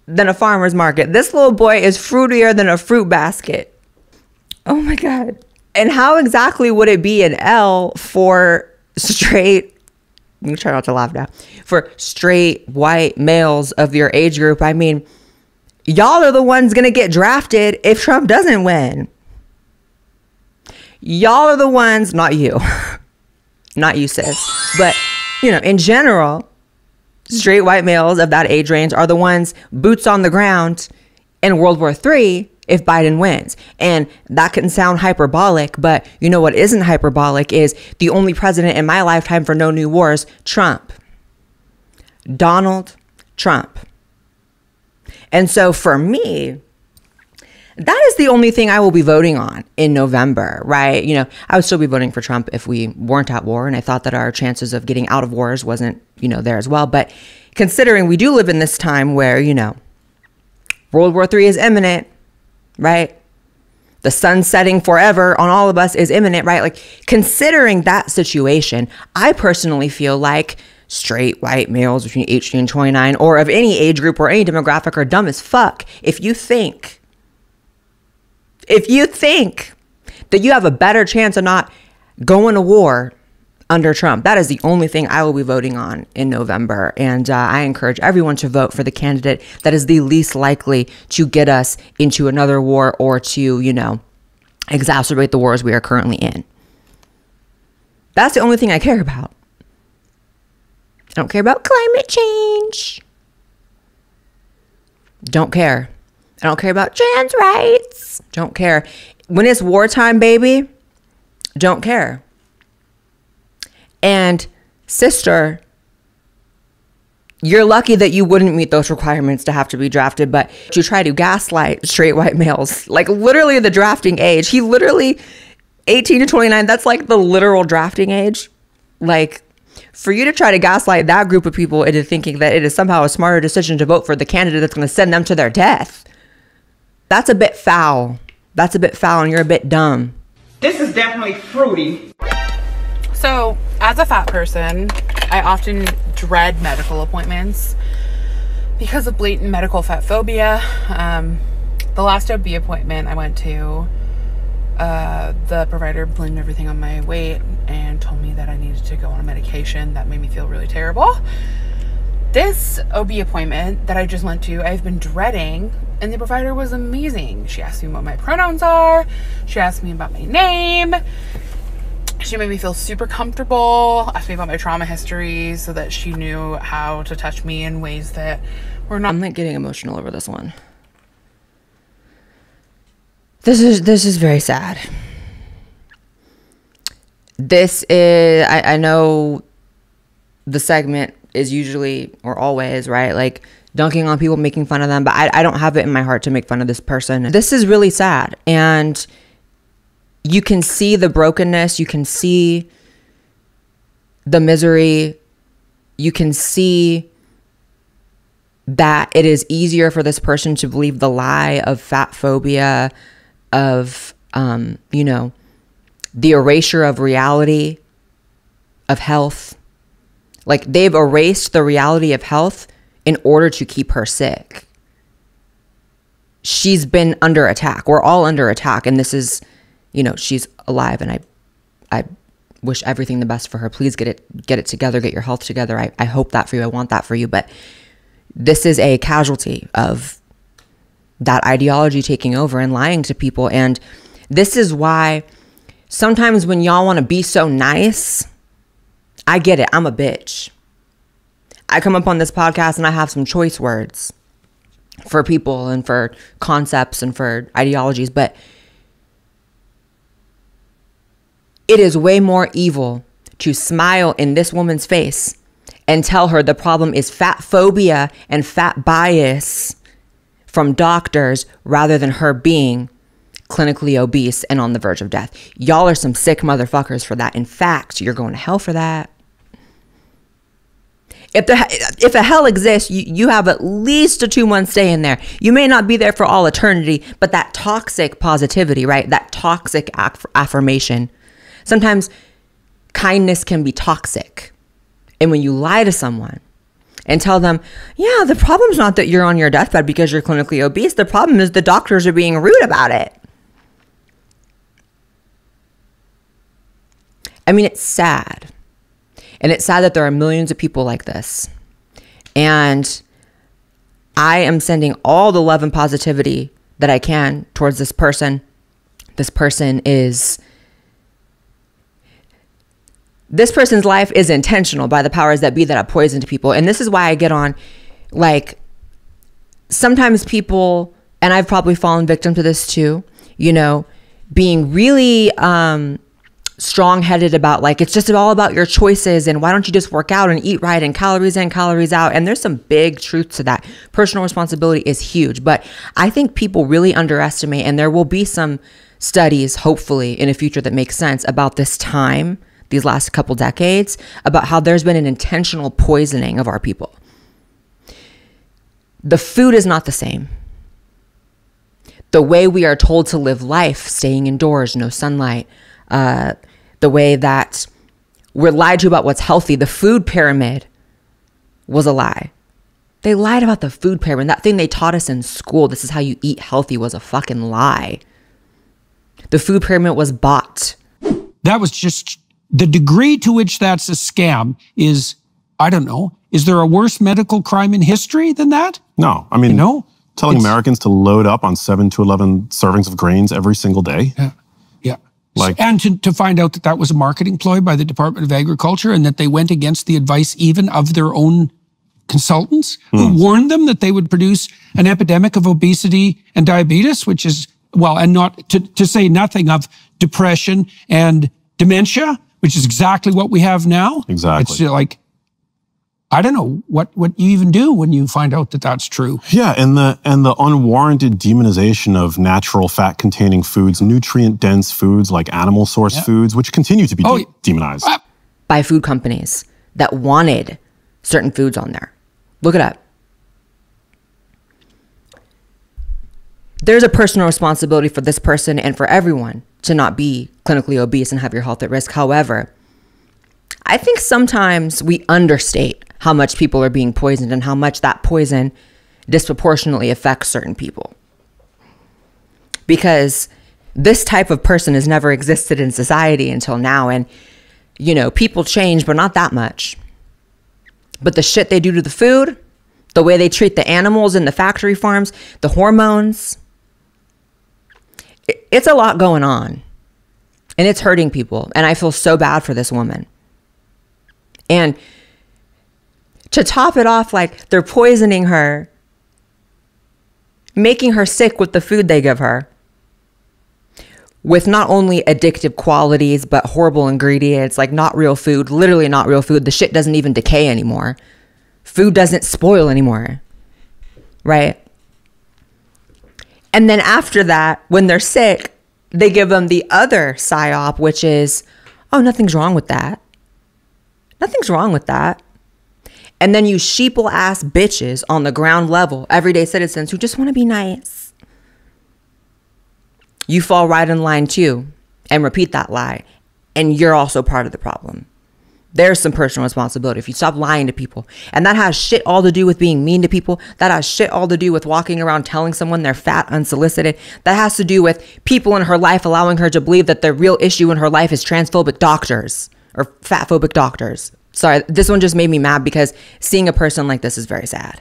than a farmer's market. This little boy is fruitier than a fruit basket. Oh my God. And how exactly would it be an L for straight, let me try not to laugh now, for straight white males of your age group? I mean, y'all are the ones going to get drafted if Trump doesn't win. Y'all are the ones, not you, not you, sis, but, you know, in general, straight white males of that age range are the ones boots on the ground in World War III if Biden wins. And that can sound hyperbolic, but you know what isn't hyperbolic is the only president in my lifetime for no new wars, Trump. Donald Trump. And so for me, that is the only thing I will be voting on in November, right? You know, I would still be voting for Trump if we weren't at war. And I thought that our chances of getting out of wars wasn't, you know, there as well. But considering we do live in this time where, you know, World War III is imminent, right? The sun setting forever on all of us is imminent, right? Like, considering that situation, I personally feel like straight white males between 18 and 29 or of any age group or any demographic are dumb as fuck if you think that you have a better chance of not going to war under Trump. That is the only thing I will be voting on in November. And I encourage everyone to vote for the candidate that is the least likely to get us into another war or to, you know, exacerbate the wars we are currently in. That's the only thing I care about. I don't care about climate change. Don't care. I don't care about trans rights. Don't care. When it's wartime, baby, don't care. And sister, you're lucky that you wouldn't meet those requirements to have to be drafted, but to try to gaslight straight white males, like literally the drafting age, he literally 18 to 29, that's like the literal drafting age. Like, for you to try to gaslight that group of people into thinking that it is somehow a smarter decision to vote for the candidate that's going to send them to their death, that's a bit foul. That's a bit foul, and you're a bit dumb. This is definitely fruity. So, as a fat person, I often dread medical appointments because of blatant medical fat phobia. The last OB appointment I went to, the provider blamed everything on my weight and told me that I needed to go on a medication that made me feel really terrible. This OB appointment that I just went to, I've been dreading, and the provider was amazing. She asked me what my pronouns are. She asked me about my name. She made me feel super comfortable, asked me about my trauma history so that she knew how to touch me in ways that were not... I'm like getting emotional over this one. This is very sad. This is, I know the segment is usually or always, right, like dunking on people, making fun of them, but I don't have it in my heart to make fun of this person. This is really sad, and you can see the brokenness, you can see the misery, you can see that it is easier for this person to believe the lie of fat phobia, of you know, the erasure of reality, of health. Like, they've erased the reality of health in order to keep her sick. She's been under attack. We're all under attack. And this is, you know, she's alive, and I wish everything the best for her. Please get it together, get your health together. I hope that for you. I want that for you. But this is a casualty of that ideology taking over and lying to people. And this is why sometimes when y'all want to be so nice, I get it. I'm a bitch. I come up on this podcast and I have some choice words for people and for concepts and for ideologies, but it is way more evil to smile in this woman's face and tell her the problem is fat phobia and fat bias from doctors rather than her being clinically obese and on the verge of death. Y'all are some sick motherfuckers for that. In fact, you're going to hell for that. If a hell exists, you have at least a 2-month stay in there. You may not be there for all eternity, but that toxic positivity, right? That toxic affirmation Sometimes kindness can be toxic. And when you lie to someone and tell them, yeah, the problem's not that you're on your deathbed because you're clinically obese. The problem is the doctors are being rude about it. I mean, it's sad. And it's sad that there are millions of people like this. And I am sending all the love and positivity that I can towards this person. This person's life is intentional by the powers that be that have poisoned people. And this is why I get on, like, sometimes people, and I've probably fallen victim to this too, you know, being really strong-headed about, like, it's just all about your choices and why don't you just work out and eat right and calories in, calories out. And there's some big truths to that. Personal responsibility is huge, but I think people really underestimate, and there will be some studies, hopefully, in the future that make sense about this time, these last couple decades, about how there's been an intentional poisoning of our people. The food is not the same. The way we are told to live life, staying indoors, no sunlight, the way that we're lied to about what's healthy. The food pyramid was a lie. They lied about the food pyramid. That thing they taught us in school, this is how you eat healthy, was a fucking lie. The food pyramid was bought. That was just the degree to which that's a scam is, I don't know, is there a worse medical crime in history than that? No, I mean, you know, telling Americans to load up on 7 to 11 servings of grains every single day. Yeah. Like, and to find out that that was a marketing ploy by the Department of Agriculture and that they went against the advice even of their own consultants who warned them that they would produce an epidemic of obesity and diabetes, which is, well, and not to say nothing of depression and dementia, which is exactly what we have now. Exactly. It's like, I don't know what you even do when you find out that that's true. Yeah, and the unwarranted demonization of natural fat-containing foods, nutrient-dense foods like animal source foods, which continue to be demonized. By food companies that wanted certain foods on there. Look it up. There's a personal responsibility for this person and for everyone to not be clinically obese and have your health at risk. However, I think sometimes we understate how much people are being poisoned and how much that poison disproportionately affects certain people. Because this type of person has never existed in society until now. And, you know, people change, but not that much. But the shit they do to the food, the way they treat the animals in the factory farms, the hormones, it's a lot going on. And it's hurting people. And I feel so bad for this woman. And to top it off, like, they're poisoning her, making her sick with the food they give her, with not only addictive qualities, but horrible ingredients, like not real food, literally not real food. The shit doesn't even decay anymore. Food doesn't spoil anymore, right? And then after that, when they're sick, they give them the other psyop, which is, oh, nothing's wrong with that. Nothing's wrong with that. And then you sheeple ass bitches on the ground level, everyday citizens who just want to be nice, you fall right in line too and repeat that lie. And you're also part of the problem. There's some personal responsibility if you stop lying to people. And that has shit all to do with being mean to people. That has shit all to do with walking around telling someone they're fat unsolicited. That has to do with people in her life allowing her to believe that the real issue in her life is transphobic doctors or fatphobic doctors. Sorry, this one just made me mad because seeing a person like this is very sad.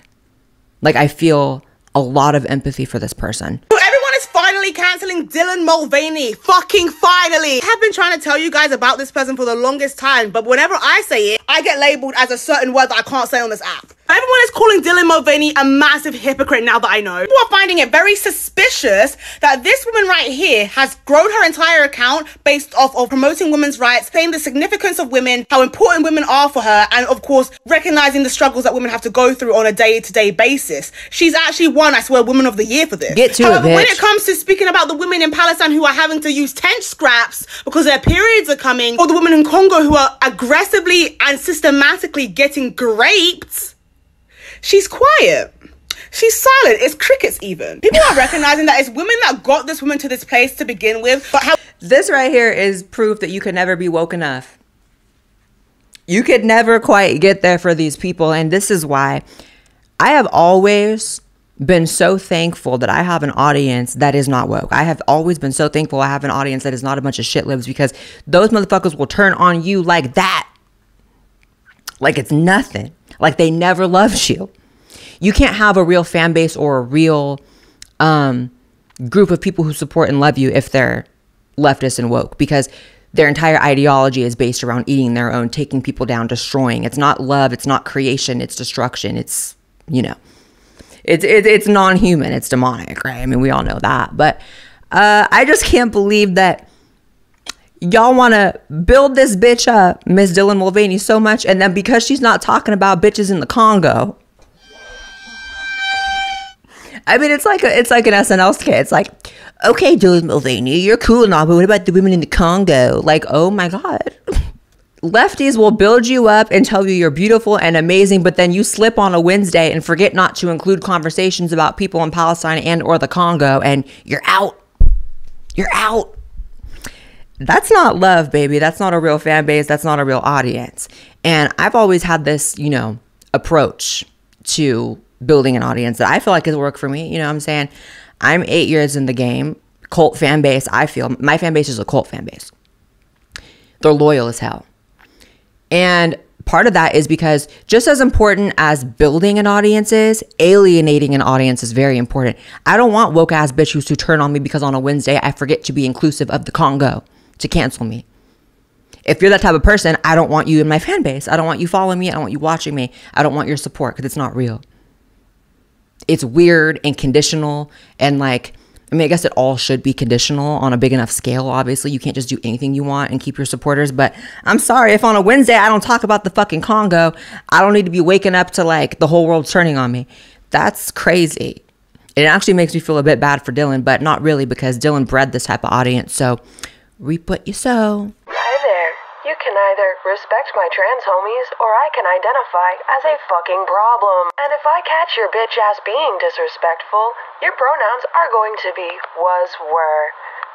Like, I feel a lot of empathy for this person. Everyone is finally cancelling Dylan Mulvaney. Fucking finally. I have been trying to tell you guys about this person for the longest time, but whenever I say it, I get labeled as a certain word that I can't say on this app. Everyone is calling Dylan Mulvaney a massive hypocrite now that I know. People are finding it very suspicious that this woman right here has grown her entire account based off of promoting women's rights, saying the significance of women, how important women are for her, and of course, recognizing the struggles that women have to go through on a day-to-day basis. She's actually won, I swear, Woman of the Year for this. Get to However, it, bitch. when it comes to speaking about the women in Palestine who are having to use tent scraps because their periods are coming, or the women in Congo who are aggressively and systematically getting raped, she's quiet. She's silent. It's crickets even. People are recognizing that it's women that got this woman to this place to begin with. But how this right here is proof that you could never be woke enough. You could never quite get there for these people. And this is why I have always been so thankful that I have an audience that is not woke. I have always been so thankful I have an audience that is not a bunch of shit libs, because those motherfuckers will turn on you like that. Like it's nothing. Like they never loved you. You can't have a real fan base or a real group of people who support and love you if they're leftist and woke, because their entire ideology is based around eating their own, taking people down, destroying. It's not love. It's not creation. It's destruction. It's, you know, it's non-human. It's demonic, right? I mean, we all know that. But I just can't believe that y'all want to build this bitch up, Miss Dylan Mulvaney, so much. And then because she's not talking about bitches in the Congo. I mean, it's like an SNL skit. It's like, okay, Dylan Mulvaney, you're cool and all, but what about the women in the Congo? Like, oh my God. Lefties will build you up and tell you you're beautiful and amazing, but then you slip on a Wednesday and forget not to include conversations about people in Palestine and or the Congo, and you're out. You're out. That's not love, baby. That's not a real fan base. That's not a real audience. And I've always had this, you know, approach to building an audience that I feel like has worked for me. You know what I'm saying? I'm 8 years in the game. Cult fan base, I feel. My fan base is a cult fan base. They're loyal as hell. And part of that is because just as important as building an audience is, alienating an audience is very important. I don't want woke ass bitches who turn on me because on a Wednesday I forget to be inclusive of the Congo to cancel me. If you're that type of person, I don't want you in my fan base. I don't want you following me. I don't want you watching me. I don't want your support because it's not real. It's weird and conditional, and like, I mean, I guess it all should be conditional on a big enough scale. Obviously, you can't just do anything you want and keep your supporters. But I'm sorry, if on a Wednesday I don't talk about the fucking Congo, I don't need to be waking up to like the whole world turning on me. That's crazy. It actually makes me feel a bit bad for Dylan, but not really, because Dylan bred this type of audience. So reap what you sow. Hi there. You can either respect my trans homies, or I can identify as a fucking problem. And if I catch your bitch ass being disrespectful, your pronouns are going to be was, were.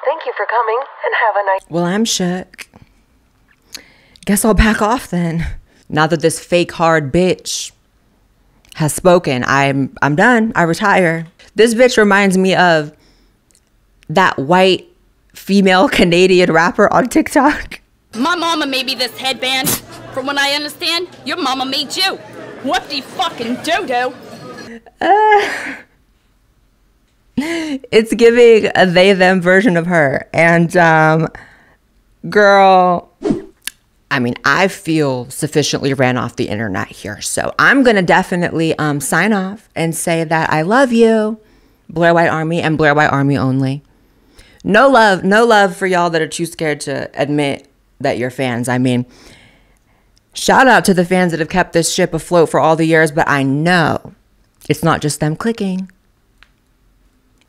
Thank you for coming, and have a nice... Well, I'm shook. Guess I'll back off then. Now that this fake hard bitch has spoken, I'm done. I retire. This bitch reminds me of that white female Canadian rapper on TikTok. My mama made me this headband. From what I understand, your mama made you. Whoopty fucking dodo. It's giving a they-them version of her. And, girl, I mean, I feel sufficiently ran off the internet here. So I'm going to definitely sign off and say that I love you, Blaire White Army, and Blaire White Army only. No love for y'all that are too scared to admit that you're fans. I mean, shout out to the fans that have kept this ship afloat for all the years, but I know it's not just them clicking.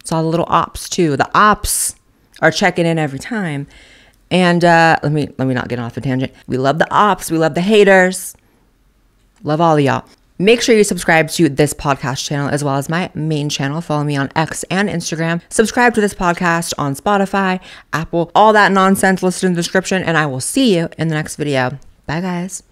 It's all the little ops too. The ops are checking in every time. And let me not get off a tangent. We love the ops. We love the haters. Love all of y'all. Make sure you subscribe to this podcast channel as well as my main channel. Follow me on X and Instagram. Subscribe to this podcast on Spotify, Apple, all that nonsense listed in the description. And I will see you in the next video. Bye, guys.